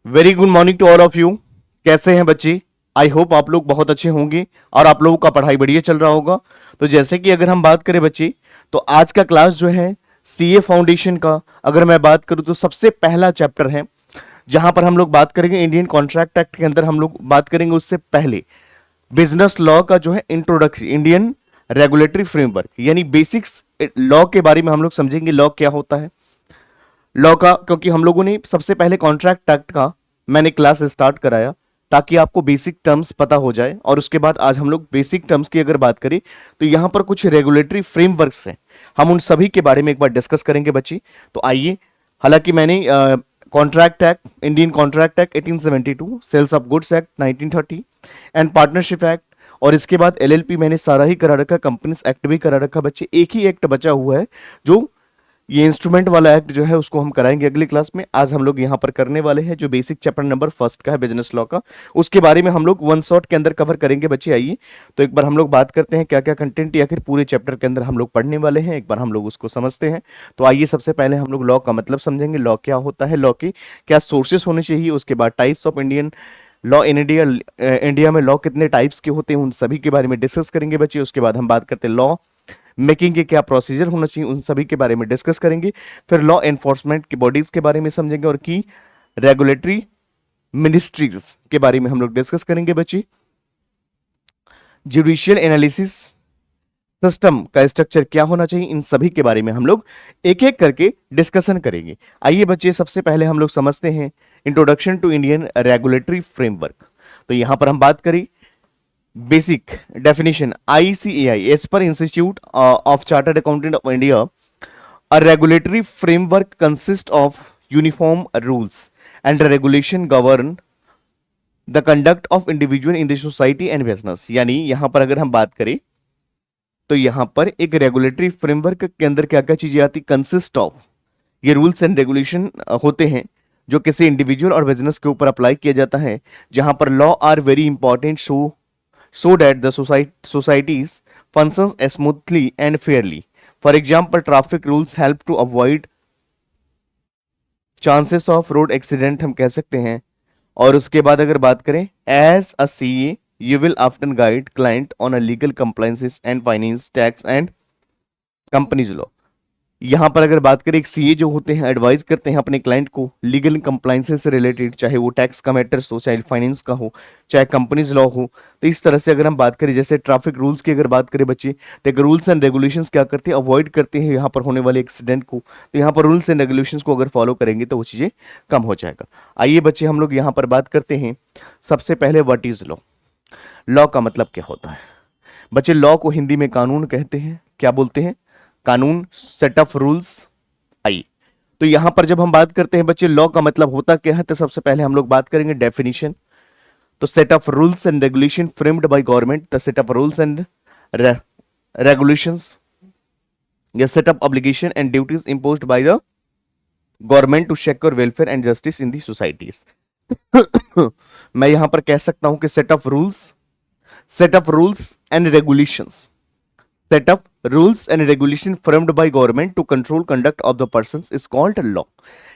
Very good morning to all of you. कैसे हैं बच्चे? आई होप आप लोग बहुत अच्छे होंगे और आप लोगों का पढ़ाई बढ़िया चल रहा होगा। तो जैसे कि अगर हम बात करें बच्चे, तो आज का क्लास जो है सीए फाउंडेशन का, अगर मैं बात करूं तो सबसे पहला चैप्टर है जहां पर हम लोग बात करेंगे इंडियन कॉन्ट्रैक्ट एक्ट के अंदर हम लोग बात करेंगे। उससे पहले बिजनेस लॉ का जो है इंट्रोडक्शन, इंडियन रेगुलेटरी फ्रेमवर्क यानी बेसिक्स लॉ के बारे में हम लोग समझेंगे। लॉ क्या होता है लॉ का, क्योंकि हम लोगों ने सबसे पहले कॉन्ट्रैक्ट एक्ट का मैंने क्लास स्टार्ट कराया ताकि आपको बेसिक टर्म्स पता हो जाए। और उसके बाद आज हम लोग बेसिक टर्म्स की अगर बात करें तो यहां पर कुछ रेगुलेटरी फ्रेमवर्क्स हैं, हम उन सभी के बारे में एक बार डिस्कस करेंगे बच्ची। तो आइए, हालांकि मैंने contract act, Indian contract act 1872, sales of goods act 1930 and partnership act, और इसके बाद एलएलपी मैंने सारा ही करा रखा, कंपनीज एक्ट भी करा रखा बच्चे। एक ही एक्ट बचा हुआ है जो ये इंस्ट्रूमेंट वाला एक्ट जो है उसको हम कराएंगे अगली क्लास में। आज हम लोग यहाँ पर करने वाले हैं जो बेसिक चैप्टर नंबर फर्स्ट का है बिजनेस लॉ का, उसके बारे में हम लोग वन शॉट के अंदर कवर करेंगे बच्चे। आइए तो एक बार हम लोग बात करते हैं क्या क्या कंटेंट या फिर पूरे चैप्टर के अंदर हम लोग पढ़ने वाले हैं, एक बार हम लोग उसको समझते हैं। तो आइए सबसे पहले हम लोग लॉ का मतलब समझेंगे, लॉ क्या होता है, लॉ की क्या सोर्सेस होने चाहिए, उसके बाद types of Indian law in India, India में लॉ कितने टाइप्स के होते हैं उन सभी के बारे में डिस्कस करेंगे बच्चे। उसके बाद हम बात करते हैं लॉ मेकिंग के क्या प्रोसीजर होना चाहिए, उन सभी के बारे में डिस्कस करेंगे। फिर लॉ एनफोर्समेंट की बॉडीज के बारे में समझेंगे और की रेगुलेटरी मिनिस्ट्रीज के बारे में हम लोग डिस्कस करेंगे बच्चे। जुडिशियल एनालिसिस सिस्टम का स्ट्रक्चर क्या होना चाहिए, इन सभी के बारे में हम लोग एक एक करके डिस्कशन करेंगे। आइए बच्चे सबसे पहले हम लोग समझते हैं introduction to Indian regulatory framework. तो यहां पर हम बात करें basic definition, ICAI as per institute of chartered accountant of India, a regulatory framework consist of uniform rules and regulation govern the conduct of individual in the society and business. यानी यहां पर अगर हम बात करें तो यहां पर एक रेगुलेटरी फ्रेमवर्क के अंदर क्या क्या चीजें आती, कंसिस्ट ऑफ, ये रूल्स एंड रेगुलेशन होते हैं जो किसी इंडिविजुअल और बिजनेस के ऊपर अप्लाई किया जाता है, जहां पर law are very important so that the societies functions smoothly and fairly. For example, traffic rules help to avoid chances of road accident हम कह सकते हैं। और उसके बाद अगर बात करें as a CA you will often guide client on a legal compliances and finance tax and companies law। यहां पर अगर बात करें एक सीए जो होते हैं एडवाइस करते हैं अपने क्लाइंट को लीगल कंप्लाइंसेस से रिलेटेड, चाहे वो टैक्स का मैटर्स हो, चाहे फाइनेंस का हो, चाहे कंपनीज लॉ हो। तो इस तरह से अगर हम बात करें जैसे ट्रैफिक रूल्स की अगर बात करें बच्चे, तो एक रूल्स एंड रेगुलेशंस क्या करते हैं, अवॉइड करते हैं यहाँ पर होने वाले एक्सीडेंट को। तो यहाँ पर रूल्स एंड रेगुलेशंस को अगर फॉलो करेंगे तो वो चीज़ें कम हो जाएगा। आइए बच्चे हम लोग यहाँ पर बात करते हैं सबसे पहले व्हाट इज लॉ। लॉ का मतलब क्या होता है बच्चे? लॉ को हिंदी में कानून कहते हैं। क्या बोलते हैं? कानून, सेट ऑफ रूल्स। आइए तो यहां पर जब हम बात करते हैं बच्चे लॉ का मतलब होता क्या है, तो सबसे पहले हम लोग बात करेंगे डेफिनेशन। तो set of rules and regulation framed by government, the set of rules and regulations या set of obligation and duties imposed by the government to secure welfare and justice in the societies. मैं यहां पर कह सकता हूं कि set of rules and regulations, set of rules and regulation framed by government to control conduct of the persons is called law।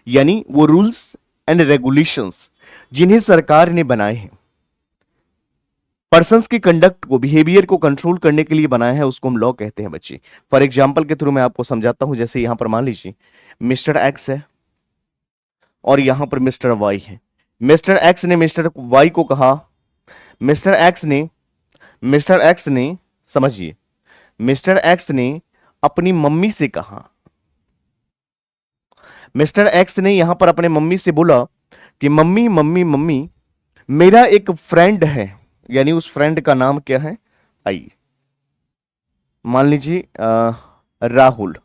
यानी वो rules and regulations जिन्हें सरकार ने बनाए हैं पर्संस की कंडक्ट को, बिहेवियर को कंट्रोल करने के लिए बनाया है, उसको हम लॉ कहते हैं बच्चे। फॉर एग्जांपल के थ्रू मैं आपको समझाता हूं। जैसे यहां पर मान लीजिए मिस्टर एक्स है और यहां पर मिस्टर वाई है। मिस्टर एक्स ने मिस्टर वाई को कहा, मिस्टर एक्स ने समझिए, मिस्टर एक्स ने अपनी मम्मी से कहा, मिस्टर एक्स ने यहां पर अपने मम्मी से बोला कि मम्मी मम्मी मम्मी मेरा एक फ्रेंड है, यानी उस फ्रेंड का नाम क्या है, आइए मान लीजिए राहुल।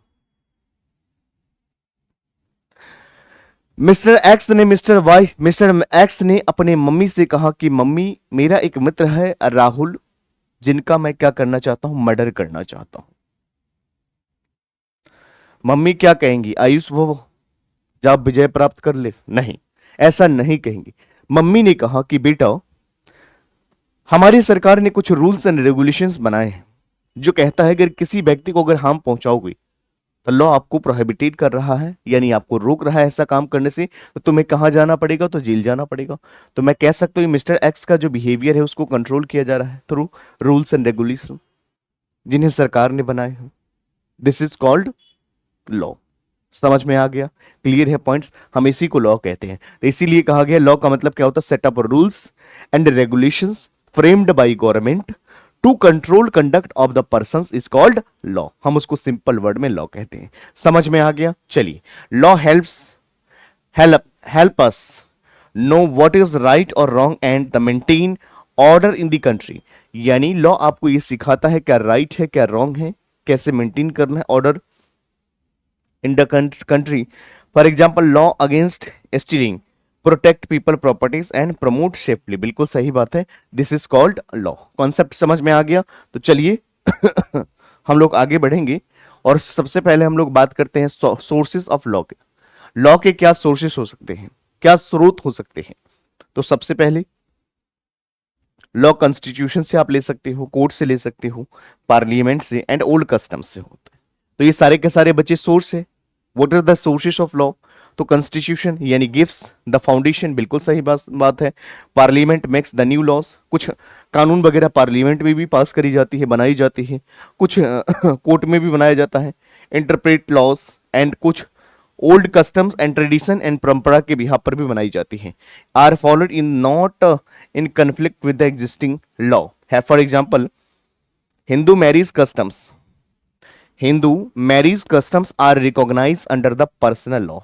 मिस्टर एक्स ने अपने मम्मी से कहा कि मम्मी मेरा एक मित्र है राहुल, जिनका मैं क्या करना चाहता हूं, मर्डर करना चाहता हूं। मम्मी क्या कहेंगी? आयुष वो जब विजय प्राप्त कर ले? नहीं, ऐसा नहीं कहेंगी। मम्मी ने कहा कि बेटा हमारी सरकार ने कुछ रूल्स एंड रेगुलेशंस बनाए हैं जो कहता है अगर किसी व्यक्ति को अगर हार्म पहुंचाओगे तो लॉ आपको प्रोहिबिटेड कर रहा है, यानी आपको रोक रहा है ऐसा काम करने से, तो तुम्हें कहाँ जाना पड़ेगा, तो जेल जाना पड़ेगा। तो मैं कह सकता हूँ मिस्टर एक्स का जो बिहेवियर है उसको कंट्रोल किया जा रहा है थ्रू रूल्स एंड रेगुलेशन जिन्हें सरकार ने बनाए हैं। This is called law. समझ में आ गया? क्लियर है पॉइंट्स? हम इसी को लॉ कहते हैं। तो इसीलिए कहा गया लॉ का मतलब क्या होता है, set up rules and regulations framed by government to control conduct of the persons is called law. हम उसको सिंपल वर्ड में लॉ कहते हैं। समझ में आ गया? चलिए, law help us know what is right और wrong and the maintain order in the country. यानी लॉ आपको ये सिखाता है क्या राइट है क्या रॉन्ग है, कैसे मेंटेन करना है order in the country. For example, law against stealing, protect people properties and promote safely. बिल्कुल सही बात है, this is called law. Concept समझ में आ गया? तो चलिए हम लोग आगे बढ़ेंगे और सबसे पहले हम लोग बात करते हैं सोर्सेस ऑफ लॉ के। लॉ के क्या सोर्सेस हो सकते हैं, क्या स्रोत हो सकते हैं? तो सबसे पहले लॉ कॉन्स्टिट्यूशन से आप ले सकते हो, कोर्ट से ले सकते हो, पार्लियामेंट से एंड ओल्ड कस्टम्स से होते हैं। तो ये सारे के सारे बच्चे सोर्स है। What are the sources of law? तो कॉन्स्टिट्यूशन यानी गिव्स द फाउंडेशन, बिल्कुल सही बात है। Parliament makes the new laws, कुछ कानून वगैरह पार्लियामेंट में भी पास करी जाती है, बनाई जाती है, कुछ कोर्ट में भी बनाया जाता है। इंटरप्रेट लॉज एंड कुछ old customs and tradition and परंपरा के बिहार पर भी बनाई जाती है। Are followed in not in conflict with the existing law है। For example, Hindu marriage customs are recognise under the personal law.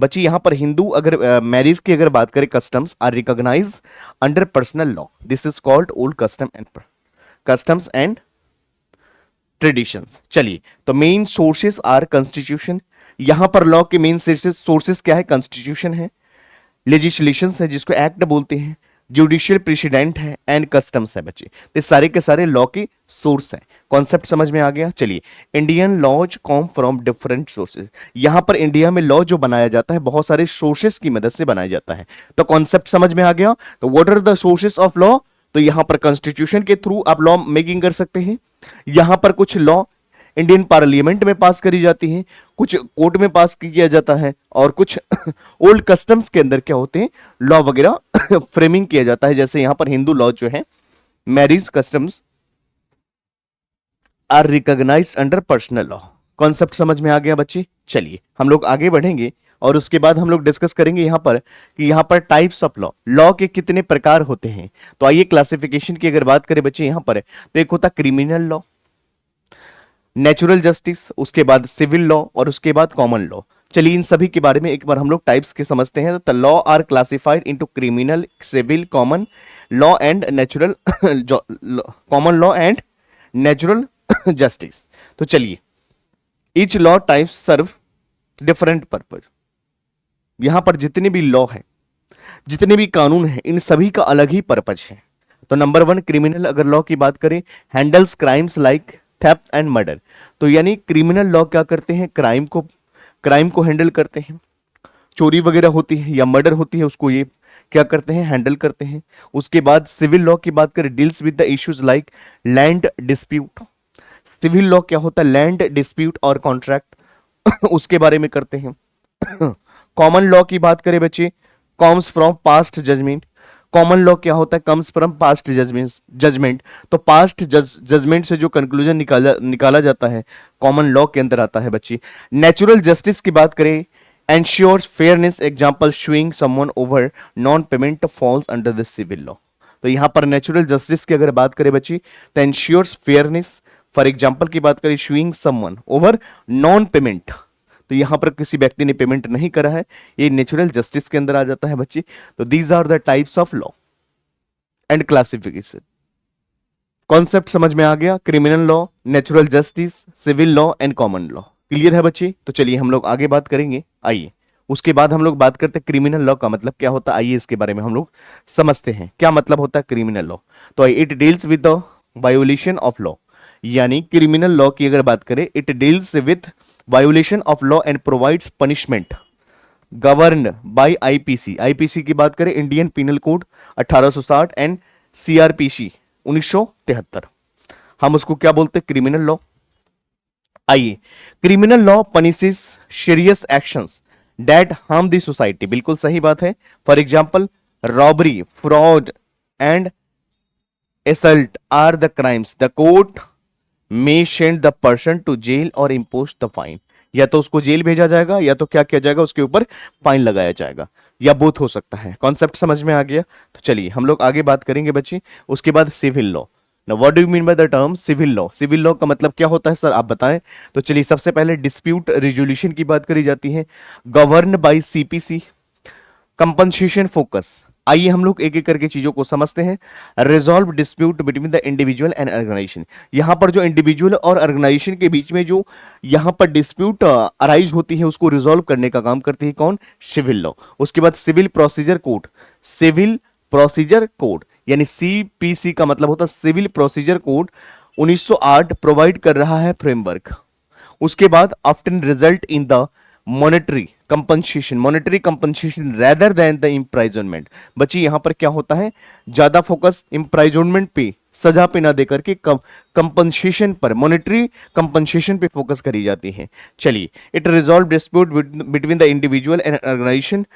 बच्ची यहां पर हिंदू अगर मैरिज की अगर बात करें, customs are recognise under personal law, this is called old customs and traditions. चलिए, तो मेन सोर्सेस आर कॉन्स्टिट्यूशन। यहां पर लॉ के मेन सोर्सेस क्या है? कॉन्स्टिट्यूशन है, लेजिस्लेशन है जिसको एक्ट बोलते हैं, जुडिशियल प्रेसिडेंट है एंड कस्टम्स है बच्चे। तो सारे के सारे लॉ के सोर्स हैं। कॉन्सेप्ट समझ में आ गया? चलिए, Indian laws come from different sources. यहां पर इंडिया में लॉ जो बनाया जाता है बहुत सारे सोर्सेस की मदद से बनाया जाता है। तो कॉन्सेप्ट समझ में आ गया? तो what are the sources of law? तो यहां पर कॉन्स्टिट्यूशन के थ्रू आप लॉ मेकिंग कर सकते हैं। यहां पर कुछ लॉ इंडियन पार्लियामेंट में पास करी जाती है, कुछ कोर्ट में पास किया जाता है, और कुछ ओल्ड कस्टम्स के अंदर क्या होते हैं, लॉ वगैरह फ्रेमिंग किया जाता है। जैसे यहां पर हिंदू लॉ जो है, marriage customs are recognised under personal law. Concept समझ में आ गया बच्चे? चलिए हम लोग आगे बढ़ेंगे और उसके बाद हम लोग डिस्कस करेंगे यहां पर कि यहां पर टाइप्स ऑफ लॉ के कितने प्रकार होते हैं। तो आइए क्लासिफिकेशन की अगर बात करें बच्चे यहां पर, तो एक होता क्रिमिनल लॉ, नेचुरल जस्टिस, उसके बाद सिविल लॉ और उसके बाद कॉमन लॉ। चलिए इन सभी के बारे में एक बार हम लोग टाइप्स के समझते हैं। तो law are classified into criminal, civil, common law and natural common law and natural justice. तो चलिए, each law types serve different purpose. यहां पर जितने भी लॉ है, जितने भी कानून हैं, इन सभी का अलग ही पर्पज है। तो नंबर 1 क्रिमिनल अगर लॉ की बात करें, handles crimes like theft and murder. तो यानी क्रिमिनल लॉ क्या करते हैं, क्राइम को हैंडल करते हैं। चोरी वगैरह होती है या मर्डर होती है, उसको ये क्या करते हैं, हैंडल करते हैं। उसके बाद सिविल लॉ की बात करें, deals with the issues like land dispute. Civil law क्या होता है, लैंड डिस्प्यूट और कॉन्ट्रैक्ट उसके बारे में करते हैं। कॉमन लॉ की बात करें बच्चे, comes from past judgement. Common law क्या होता है, कम्स फ्रॉम पास्ट जजमेंट। तो पास्ट जजमेंट से जो कंक्लूजन निकाला जाता है, कॉमन लॉ के अंदर आता है बच्ची। नेचुरल जस्टिस की बात करें, ensures fairness, example suing someone over non payment falls under the civil law. तो यहां पर नेचुरल जस्टिस की अगर बात करें बच्ची, तो एंश्योर्स फेयरनेस। फॉर एग्जाम्पल की बात करें, sewing someone over non payment, तो यहां पर किसी व्यक्ति ने पेमेंट नहीं करा है, ये नेचुरल जस्टिस के अंदर आ जाता है बच्चे। तो these are the types of law and classification. Concept समझ में आ गया? Criminal law, natural justice, civil law and common law. Clear है बच्चे? तो चलिए हम लोग आगे बात करेंगे। आइए उसके बाद हम लोग बात करते हैं क्रिमिनल लॉ का मतलब क्या होता है। आइए इसके बारे में हम लोग समझते हैं क्या मतलब होता है क्रिमिनल लॉ। तो it deals with the violation of law. यानी क्रिमिनल लॉ की अगर बात करें, it deals with violation of law and provides punishment govern by IPC. IPC की बात करें, Indian penal code 1860 and CrPC 1973। हम उसको क्या बोलते हैं, क्रिमिनल लॉ। आइए, criminal law punishes serious actions that harm the society, बिल्कुल सही बात है। For example, robbery, fraud and assault are the crimes. The court may send the person to jail or impose the fine. या तो उसको jail भेजा जाएगा या तो क्या किया जाएगा, उसके ऊपर फाइन लगाया जाएगा, या बोथ हो सकता है। कॉन्सेप्ट समझ में आ गया? तो चलिए हम लोग आगे बात करेंगे बच्चे। उसके बाद civil law. Now, what do you mean by the term civil law? Civil law का मतलब क्या होता है सर, आप बताएं। तो चलिए सबसे पहले डिस्प्यूट रिजोल्यूशन की बात करी जाती है, govern by CPC, compensation focus. आइए हम लोग एक एक करके चीजों को समझते हैं। Resolve dispute between the individual and organisation, यहां पर जो इंडिविजुअल और ऑर्गेनाइजेशन के बीच में जो यहां पर डिस्प्यूट अराइज होती है उसको रिजॉल्व करने का काम करती है कौन? Civil law. उसके बाद civil procedure code, civil procedure code यानी सीपीसी का मतलब होता है सिविल प्रोसीजर कोड 1908 प्रोवाइड कर रहा है फ्रेमवर्क। उसके बाद often result in the monetary compensation rather than the imprisonment. बच्ची यहां पर क्या होता है, ज्यादा फोकस इम्प्राइजनमेंट पे, सजा पे ना देकर के कंपनसेशन पर, मॉनेटरी कंपनसेशन पे फोकस करी जाती है। चलिए, it resolve dispute between the individual and organisation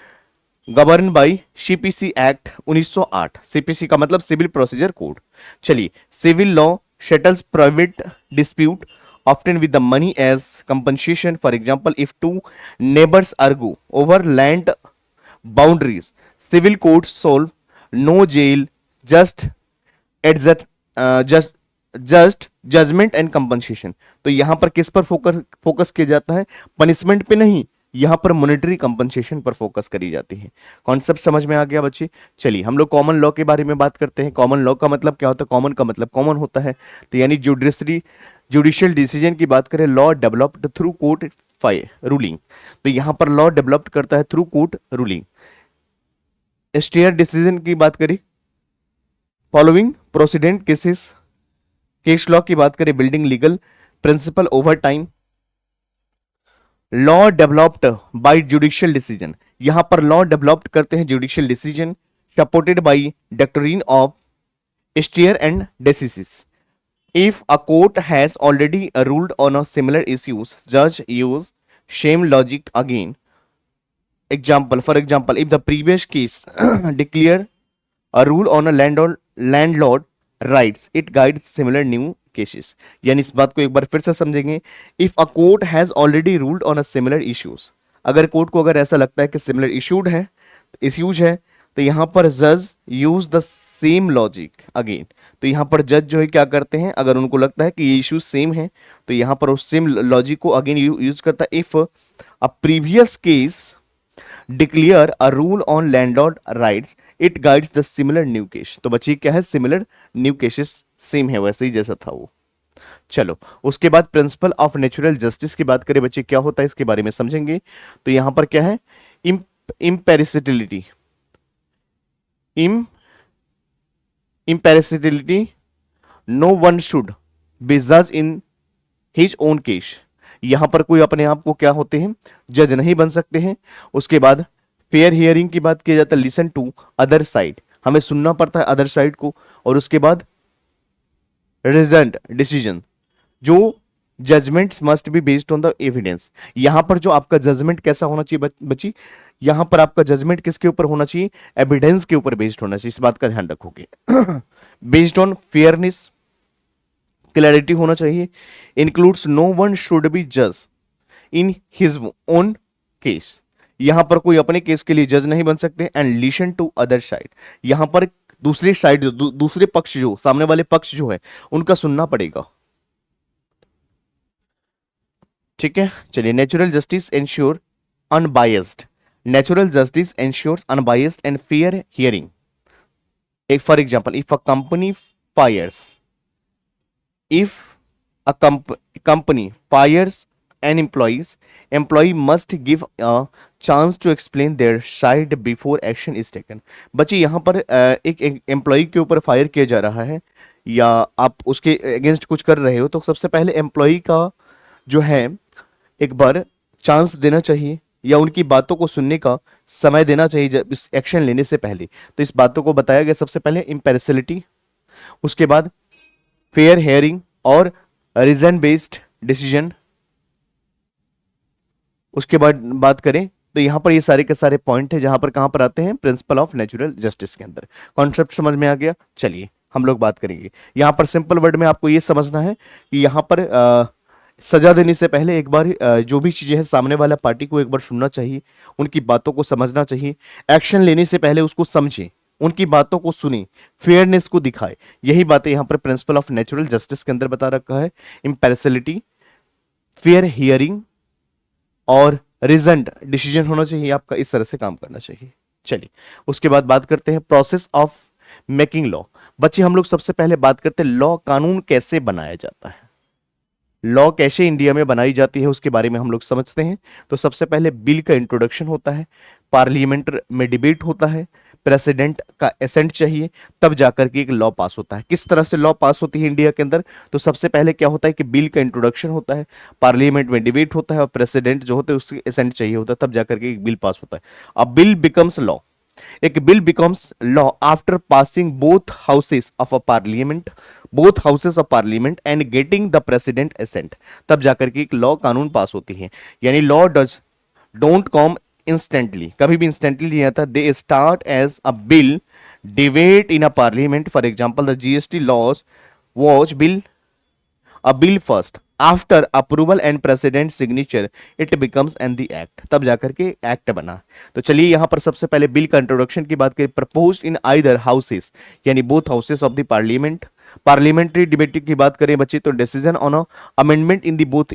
govern by CPC act 1908। CPC का मतलब सिविल प्रोसीजर कोड। चलिए, civil law settles private dispute often with the money as compensation. For example, if two neighbors argue over land boundaries, civil courts solve, no jail, just adjust, just judgment and compensation. तो यहां पर किस पर focus किया जाता है? Punishment पे नहीं, यहां पर मॉनेटरी कंपनसेशन पर फोकस करी जाती है। कॉन्सेप्ट समझ में आ गया बच्चे? चलिए हम लोग कॉमन लॉ के बारे में बात करते हैं। कॉमन लॉ का मतलब क्या होता है? कॉमन का मतलब कॉमन होता है, तो यानी जुडिशियल डिसीजन की बात करें, law developed through court ruling, तो यहां पर लॉ डेवलप्ड करता है through court ruling. Stare decision की बात करें, following precedent cases. Case law की बात करें, building legal principle over time. Law developed by judicial decision, यहां पर लॉ डेवलप्ड करते हैं judicial decision, supported by doctrine of stare and decisis. If a court has already ruled on a similar issues, judge use same logic again. For example, if the previous case declare a rule on a landlord rights, it guides similar new cases. यानी इस बात को एक बार फिर से समझेंगे। If a court has already ruled on a similar issues, अगर court को अगर ऐसा लगता है कि सिमिलर इश्यूज है, तो यहां पर जज use the same logic again. तो यहां पर जज जो है क्या करते हैं, अगर उनको लगता है कि ये इश्यू सेम है तो यहां पर उस सेम लॉजिक को अगेन यूज करता है। If a previous case declare a rule on landlord rights, it guides the similar new case. तो बच्चे क्या है, सिमिलर न्यू केसेस सेम है वैसे ही जैसा था वो। चलो, उसके बाद प्रिंसिपल ऑफ नेचुरल जस्टिस की बात करें बच्चे, क्या होता है इसके बारे में समझेंगे। तो यहां पर क्या है, इम्पेरिसिटिलिटी, नो वन शुड बी जज इन हिज ओन केस। यहां पर कोई अपने आप को क्या होते हैं, जज नहीं बन सकते हैं। उसके बाद फेयर हियरिंग की बात की जाता है, लिसन टू अदर साइड, हमें सुनना पड़ता है अदर साइड को। और उसके बाद रिजल्ट डिसीजन, जो judgments must be based on the evidence. यहां पर जो आपका जजमेंट कैसा होना चाहिए बच्ची, यहां पर आपका जजमेंट किसके ऊपर होना चाहिए, एविडेंस के ऊपर बेस्ड होना चाहिए, इस बात का ध्यान रखोगे। बेस्ड ऑन फेयरनेस, क्लैरिटी होना चाहिए। Includes no one should be जज इन हिज ओन केस, यहां पर कोई अपने केस के लिए जज नहीं बन सकते। And listen to other side, यहां पर दूसरी साइड दूसरे पक्ष जो सामने वाले पक्ष जो है उनका सुनना पड़ेगा। ठीक है, चलिए, natural justice ensure unbiased, natural justice ensures unbiased and fair hearing. एक for example, if a company fires an employ must give a chance to explain their side before action is taken. बच्चे यहां पर एक employ के ऊपर fire किया जा रहा है या आप उसके अगेंस्ट कुछ कर रहे हो, तो सबसे पहले एम्प्लॉय का जो है एक बार चांस देना चाहिए या उनकी बातों को सुनने का समय देना चाहिए इस एक्शन लेने से पहले। तो इस बातों को बताया गया सबसे पहले इम्पेरिसिलिटी, उसके बाद फेयर हियरिंग और रीजन बेस्ड डिसीजन उसके बाद बात करें तो यहाँ पर ये सारे के सारे पॉइंट है जहां पर कहां पर आते हैं, प्रिंसिपल ऑफ नेचुरल जस्टिस के अंदर। कॉन्सेप्ट समझ में आ गया। चलिए हम लोग बात करेंगे। यहाँ पर सिंपल वर्ड में आपको ये समझना है कि यहाँ पर सजा देने से पहले एक बार जो भी चीजें हैं सामने वाला पार्टी को एक बार सुनना चाहिए, उनकी बातों को समझना चाहिए। एक्शन लेने से पहले उसको समझे, उनकी बातों को सुने, फेयरनेस को दिखाए। यही बातें यहाँ पर प्रिंसिपल ऑफ नेचुरल जस्टिस के अंदर बता रखा है। इम्पेरिसलिटी, फेयर हियरिंग और रिजल्ट डिसीजन होना चाहिए आपका, इस तरह से काम करना चाहिए। चलिए उसके बाद बात करते हैं प्रोसेस ऑफ मेकिंग लॉ। बच्चे हम लोग सबसे पहले बात करते हैं लॉ, कानून कैसे बनाया जाता है, लॉ कैसे इंडिया में बनाई जाती है उसके बारे में हम लोग समझते हैं। तो सबसे पहले बिल का इंट्रोडक्शन होता है, पार्लियामेंट में डिबेट होता है, प्रेसिडेंट का एसेंट चाहिए, तब जाकर के एक लॉ पास होता है। किस तरह से लॉ पास होती है इंडिया के अंदर, तो सबसे पहले क्या होता है कि बिल का इंट्रोडक्शन होता है, पार्लियामेंट में डिबेट होता है और प्रेसिडेंट जो होते हैं उसके एसेंट चाहिए होता है, तब जाकर के एक बिल पास होता है। अब बिल बिकम्स लॉ, एक bill becomes law after passing both houses of parliament and getting the president assent, तब जाकर के एक लॉ कानून पास होती है। यानी लॉ डोंट कम इंस्टेंटली, कभी भी इंस्टेंटली नहीं आता। They start as a bill, debate in a parliament. For example the GST laws was a bill first, after approval and president signature it becomes an the act, तब जाकर के act बना। तो चलिए यहां पर सबसे पहले बिल का इंट्रोडक्शन की बात करें। प्रपोज्ड इन आइदर हाउसेस, यानी both houses of the parliament. Parliamentary debate की बात करें बच्चे तो decision on a amendment in the both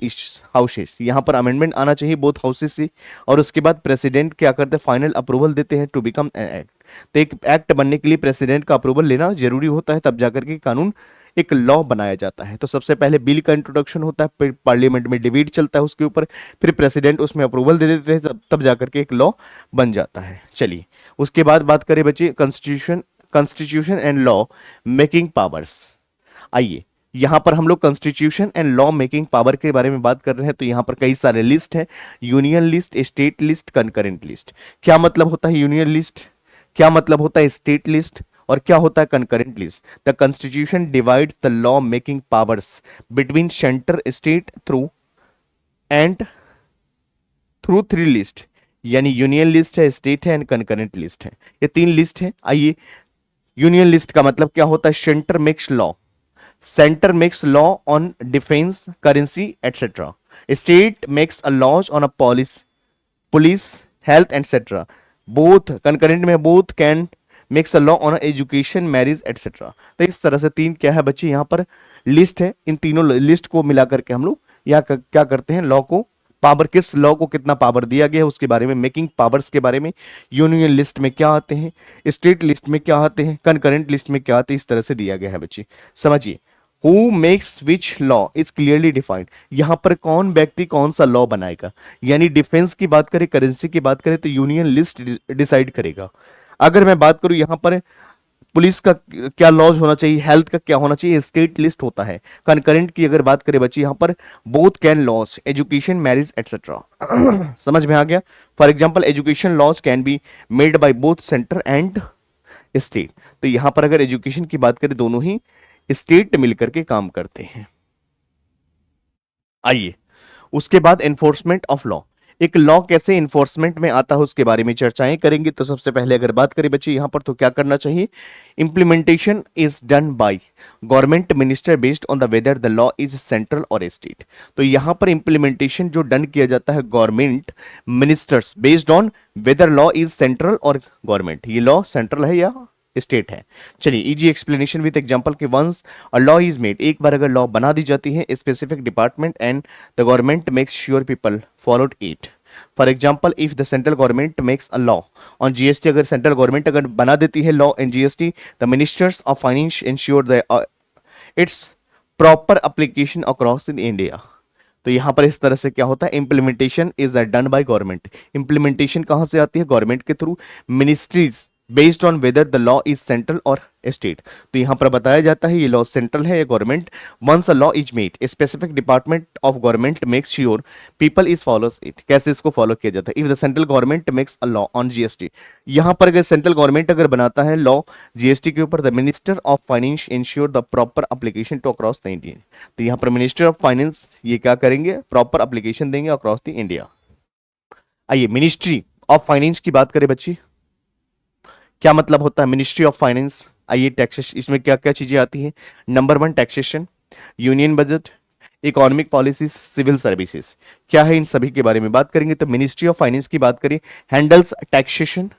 houses, यहां पर अमेंडमेंट आना चाहिए बोथ हाउसेस से। और उसके बाद प्रेसिडेंट क्या करते हैं, फाइनल अप्रूवल देते हैं टू बिकम एन एक्ट। तो एक एक्ट बनने के लिए प्रेसिडेंट का अप्रूवल लेना जरूरी होता है, तब जाकर के कानून एक लॉ बनाया जाता है। तो सबसे पहले बिल का इंट्रोडक्शन होता है, फिर पार्लियामेंट में डिबेट चलता है उसके ऊपर, फिर प्रेसिडेंट उसमें अप्रूवल दे देते हैं, तब जाकर के एक लॉ बन जाता है। चलिए उसके बाद बात करें बच्चे constitution and law making powers. आइए यहां पर हम लोग constitution and law making power के बारे में बात कर रहे हैं। तो यहां पर कई सारे लिस्ट है, union list, state list, concurrent list. क्या मतलब होता है यूनियन लिस्ट, क्या मतलब होता है स्टेट लिस्ट, और क्या होता है concurrent list. The constitution divides the law making powers between centre state and through three list, यानी यूनियन लिस्ट है, स्टेट है एंड कंकरेंट लिस्ट है। ये तीन लिस्ट है। आइए यूनियन लिस्ट का मतलब क्या होता है, centre makes law on defence, currency etcetera. State makes a laws on a police, health etcetera. Both concurrent में both can makes a law on education, marriage etcetera. तो इस तरह से तीन क्या है बच्चे यहाँ पर लिस्ट है। इन तीनों लिस्ट को मिला करके हम लोग यहाँ क्या करते हैं, लॉ को पावर, किस लॉ को कितना पावर दिया गया है उसके बारे में, मेकिंग पावर्स के बारे में, यूनियन लिस्ट में क्या आते हैं, स्टेट लिस्ट में क्या आते हैं, कंकरेंट लिस्ट में क्या आते हैं, इस तरह से दिया गया है बच्चे। समझिए who makes which law is clearly defined, यहां पर कौन व्यक्ति कौन सा लॉ बनाएगा। यानी डिफेंस की बात करें, करेंसी की बात करें तो यूनियन लिस्ट डिसाइड करेगा। अगर मैं बात करूं यहां पर पुलिस का क्या लॉज होना चाहिए, हेल्थ का क्या होना चाहिए, स्टेट लिस्ट होता है। कंकरेंट की अगर बात करें बच्चे यहां पर both can laws, education, marriage etcetera. समझ में आ गया। For example education laws can be made by both centre and state. तो यहां पर अगर एजुकेशन की बात करें दोनों ही स्टेट मिलकर के काम करते हैं। आइए उसके बाद एनफोर्समेंट ऑफ लॉ, एक लॉ कैसे इन्फोर्समेंट में आता है उसके बारे में चर्चाएं करेंगे। तो सबसे पहले अगर बात करें बच्चे यहां पर तो क्या करना चाहिए, implementation is done by government minister based on the whether the law is central और स्टेट। तो यहां पर इंप्लीमेंटेशन जो डन किया जाता है government ministers based on whether law is central और गवर्नमेंट, ये लॉ सेंट्रल है या स्टेट है। चलिए इजी एक्सप्लेनेशन विद एग्जांपल कि once a law is made, एक बार अगर लॉ बना दी जाती है specific department and the government makes sure people followed it. For example if the central government makes a law on GST, अगर central government अगर बना देती है law in GST, the ministers of finance ensure the it's proper application across in India. तो यहां पर इस तरह से क्या होता है, implementation is done by government. Implementation कहां से आती है, गवर्नमेंट के through, ministries based on weather the law is central और स्टेट। तो यहां पर बताया जाता है ये लॉ सेंट्रल है या government. Once a law is made specific department of government makes sure people is follows it. कैसे इसको फॉलो किया जाता है, if the central government makes a law on GST, यहां पर अगर सेंट्रल गवर्नमेंट अगर बनाता है लॉ जीएसटी के ऊपर, the minister of finance ensure the proper application to across the India. तो यहां पर मिनिस्टर ऑफ फाइनेंस ये क्या करेंगे, प्रॉपर एप्लीकेशन देंगे अक्रॉस द इंडिया। आइए मिनिस्ट्री ऑफ फाइनेंस की बात करें बच्ची, क्या मतलब होता है मिनिस्ट्री ऑफ फाइनेंस। आइए टैक्सेशन, इसमें क्या क्या चीजें आती हैं। Number one taxation, union budget, economic policies, civil services, क्या है इन सभी के बारे में बात करेंगे। तो मिनिस्ट्री ऑफ फाइनेंस की बात करें, handles taxation,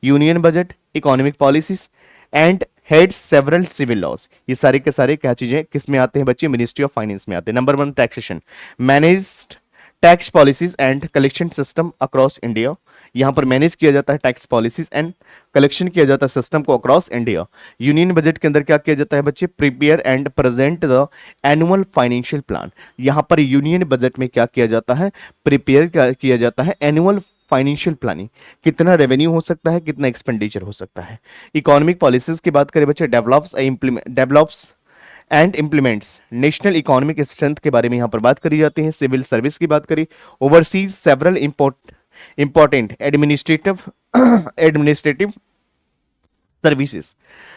union budget, economic policies and head several civil laws. ये सारे के सारे क्या चीजें किस में आते हैं बच्चे, मिनिस्ट्री ऑफ फाइनेंस में आते हैं। Number one taxation, managed tax policies and collection system across India. यहां पर मैनेज किया जाता है टैक्स पॉलिसीज एंड कलेक्शन किया जाता है सिस्टम को अक्रॉस इंडिया। यूनियन बजट के अंदर क्या किया जाता है बच्चे, prepare and present the annual financial plan. यहां पर यूनियन बजट में क्या किया जाता है, प्रिपेयर किया जाता है एनुअल फाइनेंशियल प्लानिंग, कितना रेवेन्यू हो सकता है, कितना एक्सपेंडिचर हो सकता है। इकोनॉमिक पॉलिसीज की बात करें बच्चे, develops and implements national economic strength के बारे में यहां पर बात करी जाती है। सिविल सर्विस की बात करी, oversees several important administrative services.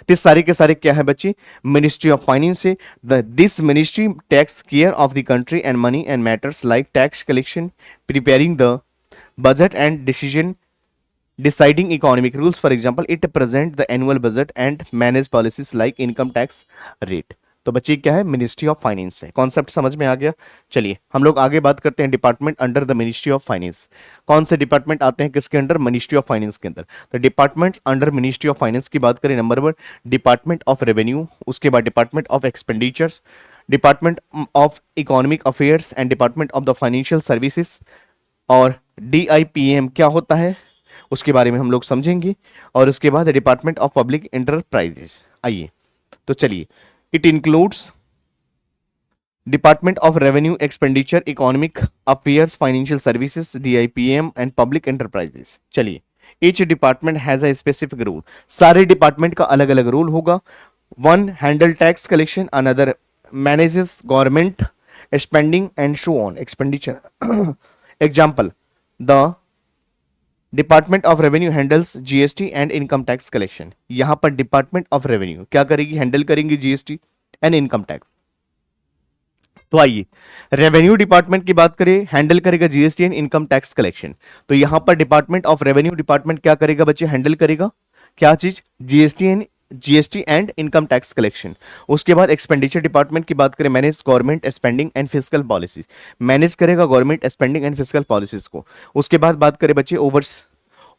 तो सारे के सारे क्या है बच्चे, मिनिस्ट्री ऑफ फाइनेंस से। This ministry takes care of the country and money and matters like tax collection, preparing the budget and deciding economic rules. For example, it present the annual budget and manage policies like income tax rate. तो बच्चे क्या है, ministry of finance है। Concept समझ में आ गया। चलिए हम लोग आगे बात करते हैं department under the ministry of finance. कौन से डिपार्टमेंट आते हैं किसके अंडर, मिनिस्ट्री ऑफ फाइनेंस के अंदर। तो department under ministry of finance की बात करें, number one department of revenue, उसके बाद department of expenditures, department of economic affairs and department of the financial services. और DIPM क्या होता है उसके बारे में हम लोग समझेंगे। और उसके बाद डिपार्टमेंट ऑफ पब्लिक एंटरप्राइजेस। आइए तो चलिए, it includes department of revenue, expenditure, economic affairs, financial services, DIPM and public enterprises. चलिए, each department has a specific rule. सारे डिपार्टमेंट का अलग अलग रूल होगा। One handle tax collection, another manages government spending and show on expenditure. Example, the department of revenue handles GST and income tax collection. यहां पर department of revenue क्या करेगी, handle करेंगी GST एंड इनकम टैक्स। तो आइए revenue department की बात करें, हैंडल करेगा GST and income tax collection. तो यहां पर डिपार्टमेंट ऑफ रेवेन्यू डिपार्टमेंट क्या करेगा बच्चे, हैंडल करेगा क्या चीज, GST and income tax collection. उसके बाद एक्सपेंडिचर डिपार्टमेंट की बात करें, manage government spending and fiscal policies, manage करेगा government spending and fiscal policies को। उसके बाद बात करें बच्चे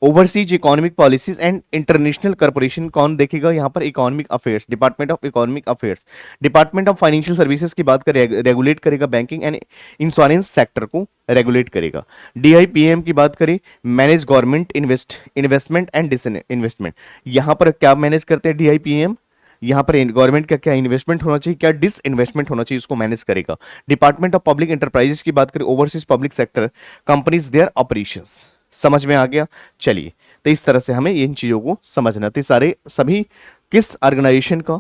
overseas economic policies and international corporation, कौन देखेगा यहाँ पर, economic affairs, department of economic affairs. Department of financial services की बात करें, रेगुलेट करेगा बैंकिंग एंड इंश्योरेंस सेक्टर को रेगुलेट करेगा। DIPM की बात करें, manage government investment and disinvestment. यहां पर क्या मैनेज करते हैं DIPM, यहां पर गवर्नमेंट का क्या इन्वेस्टमेंट होना चाहिए, क्या डिस इन्वेस्टमेंट होना चाहिए, उसको मैनेज करेगा। डिपार्टमेंट ऑफ पब्लिक एंटरप्राइजेस की बात करें, oversees public sector companies their operations. समझ में आ गया। चलिए, तो इस तरह से हमें इन चीजों को समझना थे। सारे सभी किस ऑर्गेनाइजेशन का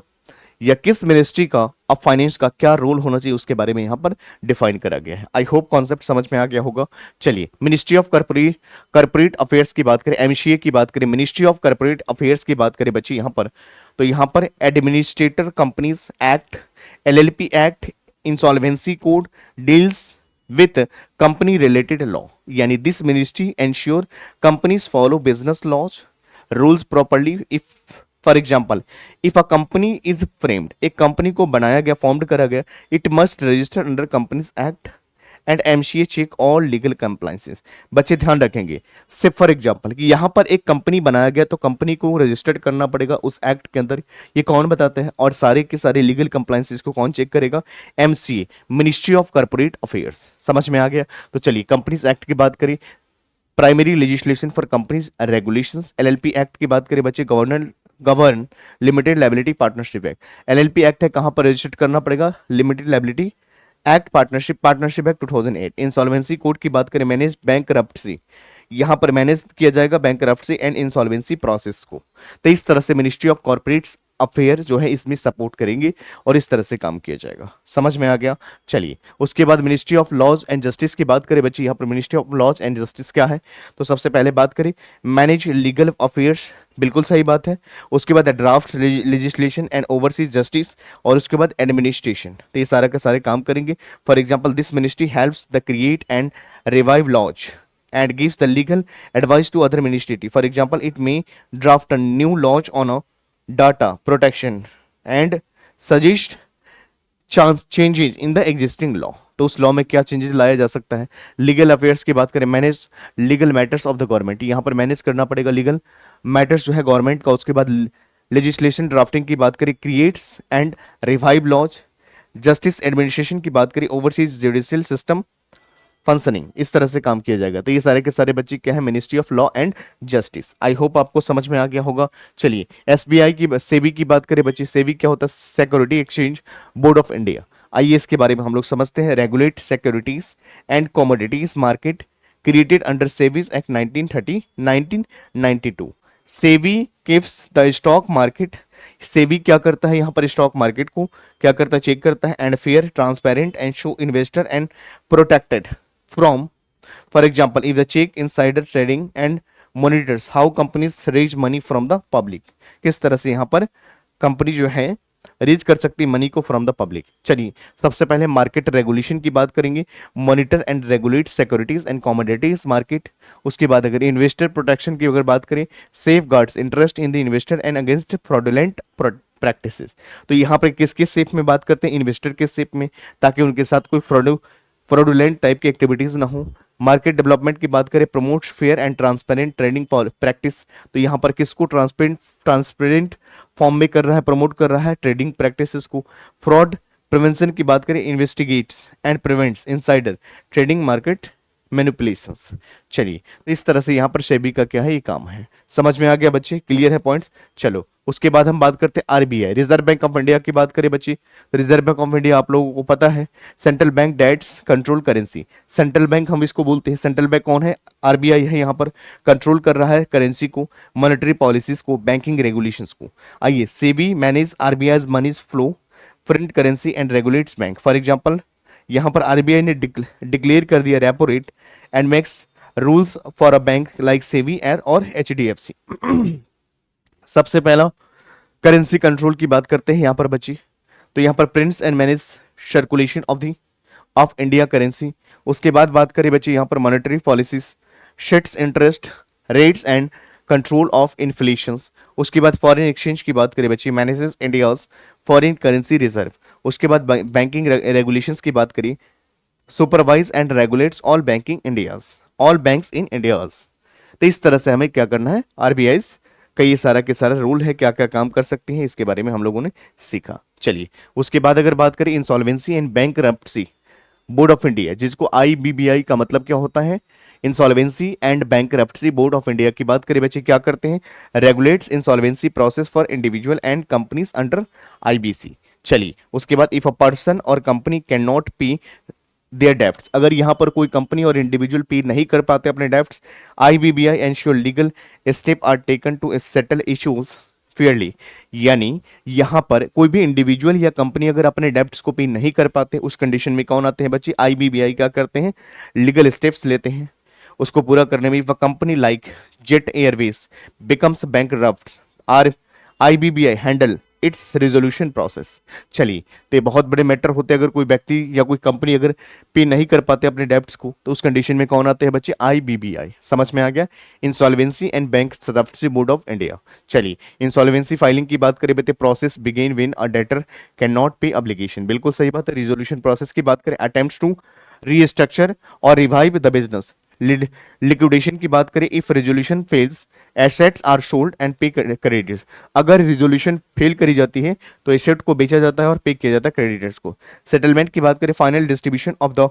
या किस मिनिस्ट्री का ऑफ फाइनेंस का क्या रोल होना चाहिए उसके बारे में यहां पर डिफाइन करा गया है। आई होप कॉन्सेप्ट समझ में आ गया होगा। चलिए, मिनिस्ट्री ऑफ कॉर्पोरेट अफेयर्स की बात करें, MCA की बात करें, मिनिस्ट्री ऑफ कॉर्पोरेट अफेयर्स की बात करें बच्चे यहां पर, तो यहां पर administrator companies act, LLP act, insolvency code deals with company related law, यानी this ministry ensure companies follow business laws rules properly. If for example, if a company is framed, एक कंपनी को बनाया गया, फॉर्म्ड करा गया, it must register under companies act and MCA check all legal compliances. बच्चे ध्यान रखेंगे, से फॉर एग्जांपल कि यहां पर एक कंपनी बनाया गया तो कंपनी को रजिस्टर्ड करना पड़ेगा उस एक्ट के अंदर, ये कौन बताते हैं, और सारे के सारे लीगल कंप्लाइंसेस को कौन चेक करेगा, MCA, ministry of corporate affairs. समझ में आ गया। तो चलिए, कंपनीज एक्ट की बात करें, primary legislation for companies regulations. LLP act की बात करें बच्चे, govern limited liability partnership act. LLP act है, कहां पर रजिस्टर्ड करना पड़ेगा, limited liability act, partnership act 2008। Insolvency code की बात करें, मैनेज बैंकरप्सी, यहां पर मैनेज किया जाएगा बैंकरप्सी एंड इंसॉल्वेंसी प्रोसेस को। तो इस तरह से मिनिस्ट्री ऑफ कॉर्पोरेट अफेयर जो है इसमें सपोर्ट करेंगे और इस तरह से काम किया जाएगा। समझ में आ गया। चलिए, उसके बाद ministry of laws and justice की बात करें बच्चे, यहाँ पर ministry of laws and justice क्या है, तो सबसे पहले बात करें मैनेज लीगल अफेयर्स, बिल्कुल सही बात है। उसके बाद draft legislation and overseas justice, और उसके बाद एडमिनिस्ट्रेशन। तो ये सारा का सारे काम करेंगे। For example, this ministry helps the create and revive laws and gives the legal advice to other ministry. For example, it may draft a new laws on a data protection and suggest changes in the existing law. तो उस law में क्या changes लाया जा सकता है। Legal affairs की बात करें, manage legal matters of the government, यहाँ पर मैनेज करना पड़ेगा लीगल मैटर्स जो है गवर्नमेंट का। उसके बाद लेजिस्लेशन ड्राफ्टिंग की बात करें, creates and revive laws. Justice administration की बात करें, ओवरसीज जुडिशियल सिस्टम फंक्शनिंग, इस तरह से काम किया जाएगा। तो ये सारे के सारे बच्चे क्या है, ministry of law and justice. I hope आपको समझ में आ गया होगा। चलिए एसबीआई की, सेबी की बात करें बच्चे, सेबी क्या होता है, security exchange board of India. आइए इसके बारे में हम लोग समझते हैं। Regulate securities and commodities market, created under SEBI's act 1992। SEBI keeps the stock market, SEBI क्या करता है यहाँ पर, स्टॉक मार्केट को क्या करता है, चेक करता है। And fair, transparent and show investor and protected from, for example, if the check insider trading and monitors how companies raise money from the public। किस तरह से यहाँ पर कंपनी जो है रेज कर सकती है मनी को फ्रॉम द पब्लिक। चलिए सबसे पहले मार्केट रेगुलेशन की बात करेंगे, monitor and regulate securities and commodities market. उसके बाद अगर इन्वेस्टर प्रोटेक्शन की अगर बात करें, safe guards interest in the investor and against fraudulent practices. तो यहाँ पर किसके सेफ में बात करते हैं, इन्वेस्टर के सेफ में, ताकि उनके साथ कोई फ्रॉडुलेंट टाइप की एक्टिविटीज ना हो। मार्केट डेवलपमेंट की बात करें, promote fair and transparent trading practice. तो यहाँ पर किसको ट्रांसपेरेंट फॉर्म में कर रहा है, प्रमोट कर रहा है ट्रेडिंग प्रैक्टिसेस को। फ्रॉड प्रिवेंशन की बात करें, investigates and prevents insider trading market manipulations. चलिए तो इस तरह से यहाँ पर सेबी का क्या है, ये काम है। समझ में आ गया बच्चे, क्लियर है पॉइंट्स। चलो उसके बाद हम बात करते हैं RBI, reserve bank of India की बात करें बच्चे, तो रिजर्व बैंक ऑफ इंडिया आप लोगों को पता है, central bank debts control currency. Central bank हम इसको बोलते हैं, सेंट्रल बैंक कौन है, आरबीआई है। यहाँ पर कंट्रोल कर रहा है करेंसी को, मॉनेटरी पॉलिसीज को, बैंकिंग रेगुलेशंस को। आइए, SEBI manage RBI money's flow, print currency and regulates bank. For example यहाँ पर आरबीआई ने डिक्लेयर कर दिया repo rate and makes rules for a bank like SEBI and और एचडीएफसी। सबसे पहला करेंसी कंट्रोल की बात करते हैं यहाँ पर बच्ची, तो यहाँ पर prints and manage circulation of India currency. उसके बाद बात करें बच्ची यहाँ पर monetary policies, sets interest rates and control of inflation. उसके बाद फॉरेन एक्सचेंज की बात करें बच्ची, manages India's foreign currency reserve. उसके बाद बैंकिंग रेगुलेशंस की बात करें, supervise and regulates all banking India's, all banks in India's. तो इस तरह से हमें क्या करना है, आरबीआई का ये सारा के सारा रूल है, क्या क्या काम कर सकती हैं, इसके बारे में हम लोगों ने सीखा। चलिए उसके बाद अगर बात करें insolvency and bankruptcy board of India, जिसको आईबीबीआई का मतलब क्या होता है, insolvency and bankruptcy board of India की बात करें बच्चे, क्या करते हैं, regulates insolvency process for individual and companies under IBC. चलिए उसके बाद इफ अ पर्सन और कंपनी कैन नॉट पे देयर डेब्ट्स, अगर यहाँ पर कोई कंपनी और इंडिविजुअल पे नहीं कर पाते अपने debts, IBBI ensure legal step are taken to settle issues fairly. यानी यहाँ पर कोई भी इंडिविजुअल या कंपनी अगर अपने डेब्ट्स को पे नहीं कर पाते, उस कंडीशन में कौन आते हैं बच्चे, आईबीबीआई क्या करते हैं, लीगल स्टेप्स लेते हैं उसको पूरा करने में। Company like Jet Airways becomes bankrupt, are IBBI handle its resolution process. चलिए तो ये बहुत बड़े मैटर होते हैं, अगर कोई व्यक्ति या कोई कंपनी अगर पे नहीं कर पाते अपने डेब्ट्स को, तो उस कंडीशन में कौन आते हैं बच्चे, आईबीबीआई। समझ में आ गया, insolvency and bankruptcy board of India. चलिए इंसॉल्वेंसी फाइलिंग की बात करें बच्चे, process begin when a debtor can not pay obligation, बिल्कुल सही बात है। रिजोल्यूशन प्रोसेस की बात करें, अटेम्प्ट्स टू रीस्ट्रक्चर और रिवाइव द बिजनेस। लिक्विडेशन की बात करें, if resolution fails assets are sold and pay creditors, अगर रिजोल्यूशन फेल करी जाती है तो एसेट को बेचा जाता है और पे किया जाता है क्रेडिटर्स को। सेटलमेंट की बात करें, final distribution of the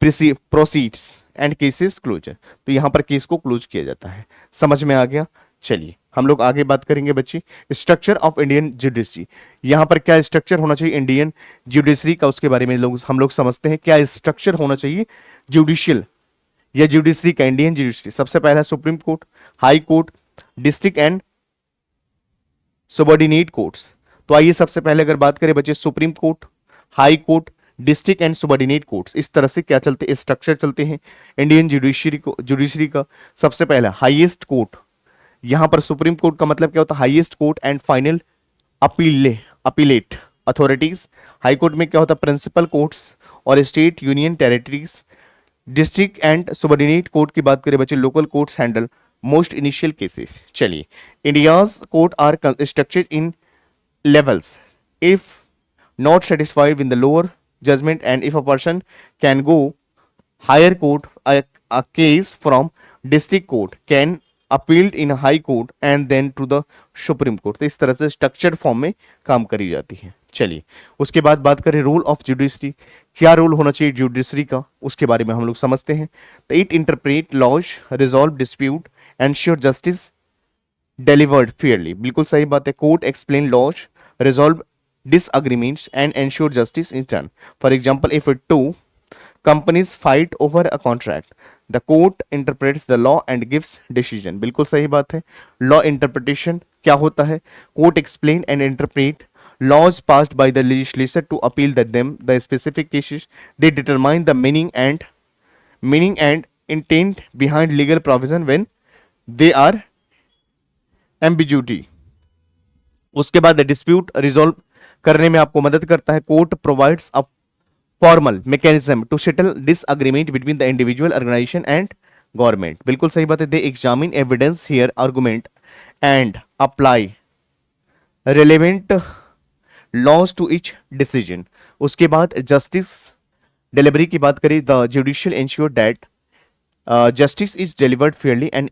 proceeds and cases closure, तो यहाँ पर केस को क्लोज किया जाता है। समझ में आ गया। चलिए हम लोग आगे बात करेंगे बच्ची, स्ट्रक्चर ऑफ इंडियन जुडिशरी, यहाँ पर क्या स्ट्रक्चर होना चाहिए इंडियन जुडिशरी का, उसके बारे में हम लोग समझते हैं क्या स्ट्रक्चर होना चाहिए जुडिशियल या जुडिशरी का, इंडियन जुडिशरी। सबसे पहला supreme court, high court, district and subordinate courts. तो आइए सबसे पहले अगर बात करें बच्चे, supreme court, high court, district and subordinate courts, इस तरह से क्या चलते हैं, स्ट्रक्चर चलते हैं इंडियन जुडिशरी का। सबसे पहला हाईएस्ट कोर्ट, यहां पर सुप्रीम कोर्ट का मतलब क्या होता है, highest court and final appellate authorities. High court में क्या होता है, प्रिंसिपल कोर्ट्स और state union territories district and subordinate court की बात करें बच्चे, local courts handle most initial cases. चलिए, India's court are structured in levels. If not satisfied with the lower judgment and if a person can go higher court, a case from district court can appealed in a high court and then to the supreme court। तो इस तरह से structured form में काम करी जाती है। चलिए, उसके बाद बात करें रोल ऑफ जुडिशरी, क्या रोल होना चाहिए जुडिशरी का, उसके बारे में हम लोग समझते हैं। तो it interpret laws, resolve dispute, ensure justice delivered fairly। बिल्कुल सही बात है। Court explain laws, resolve disagreements and ensure justice is done। For example, if two companies fight over a contract, the court interprets the law and gives decision। बिल्कुल सही बात है। Law interpretation क्या होता है? Court explain and interpret laws passed by the legislature to appeal that them the specific cases, they determine the meaning and intent behind legal provision when they are ambiguity। उसके बाद dispute resolve करने में आपको मदद करता है। Court provides a formal mechanism to settle disagreement between the individual organisation and government. बिल्कुल सही बात है। They examine evidence hear argument and apply relevant laws to each decision. उसके बाद जस्टिस डिलीवरी की बात करें, the judicial ensure that justice is delivered fairly and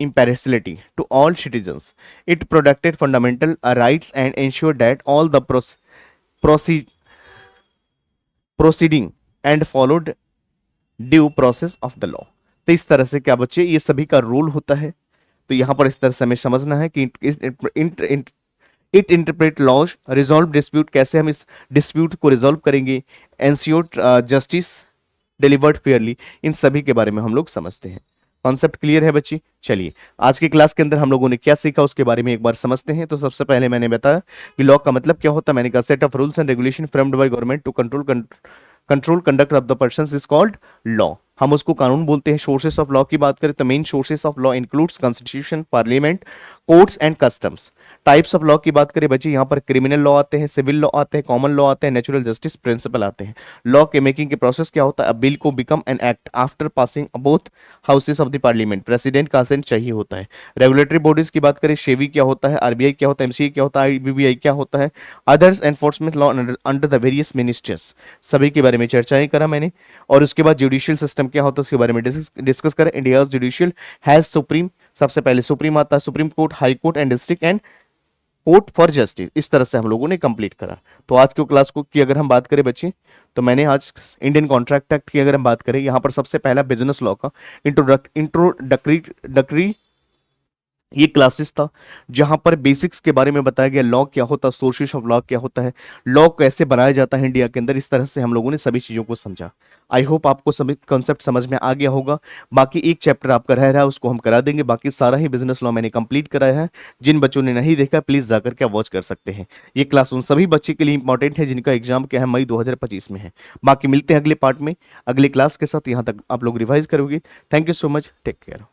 impartiality to all citizens। It protected fundamental rights and ensured that all the proceeding and followed due process of the law। तो इस तरह से क्या बच्चे, ये सभी का रोल होता है। तो यहां पर इस तरह से हमें समझना है कि it interpret laws, resolve dispute, कैसे हम इस डिस्प्यूट को रिजॉल्व करेंगे, एंश्योर जस्टिस डिलीवर्ड फेयरली, इन सभी के बारे में हम लोग समझते हैं। कॉन्सेप्ट क्लियर है बच्ची? चलिए, आज की क्लास के अंदर हम लोगों ने क्या सीखा उसके बारे में एक बार समझते हैं। तो सबसे पहले मैंने बताया कि लॉ का मतलब क्या होता है। मैंने कहा set of rules and regulation framed by government to control conduct of the persons is called law. हम उसको कानून बोलते हैं। सोर्सेस ऑफ लॉ की बात करें तो main sources of law includes constitution, parliament, courts and customs. Types of law की बात करें बच्चे, यहाँ पर क्रिमिनल लॉ आते हैं, सिविल लॉ आते हैं, कॉमन लॉ आते हैं, नेचुरल जस्टिस प्रिंसिपल आते हैं। लॉ के मेकिंग के प्रोसेस क्या होता है? अ बिल को become an act after passing both houses of the parliament. President का असेंट चाहिए होता है। रेगुलेटरी बॉडीज की बात करें, सेबी क्या होता है, आरबीआई क्या होता है, एमसीए क्या होता है, आईबीबीआई क्या होता है, others enforcement law under the various ministers, सभी के बारे में चर्चाएं करा मैंने। और उसके बाद जुडिशियल सिस्टम क्या होता है उसके बारे में डिस्कस करें। इंडिया जुडिशियल हैज सुप्रीम, सबसे पहले सुप्रीम आता है, supreme court, high court and district and court for justice. इस तरह से हम लोगों ने कंप्लीट करा। तो आज की क्लास को की अगर हम बात करें बच्चे, तो मैंने आज इंडियन कॉन्ट्रैक्ट एक्ट की अगर हम बात करें, यहां पर सबसे पहला बिजनेस लॉ का इंट्रोडक्टरी ये क्लासेस था जहां पर बेसिक्स के बारे में बताया गया, लॉ क्या होता है, सोर्सेस ऑफ लॉ क्या होता है, लॉ कैसे बनाया जाता है इंडिया के अंदर। इस तरह से हम लोगों ने सभी चीजों को समझा। आई होप आपको सभी कॉन्सेप्ट समझ में आ गया होगा। बाकी एक चैप्टर आपका रह रहा है, उसको हम करा देंगे। बाकी सारा ही बिजनेस लॉ मैंने कंप्लीट कराया है। जिन बच्चों ने नहीं देखा प्लीज जाकर के वॉच कर सकते हैं। ये क्लास उन सभी बच्चे के लिए इंपॉर्टेंट है जिनका एग्जाम क्या है, मई 2025 में है। बाकी मिलते हैं अगले पार्ट में अगले क्लास के साथ। यहाँ तक आप लोग रिवाइज करोगे। Thank you so much, take care.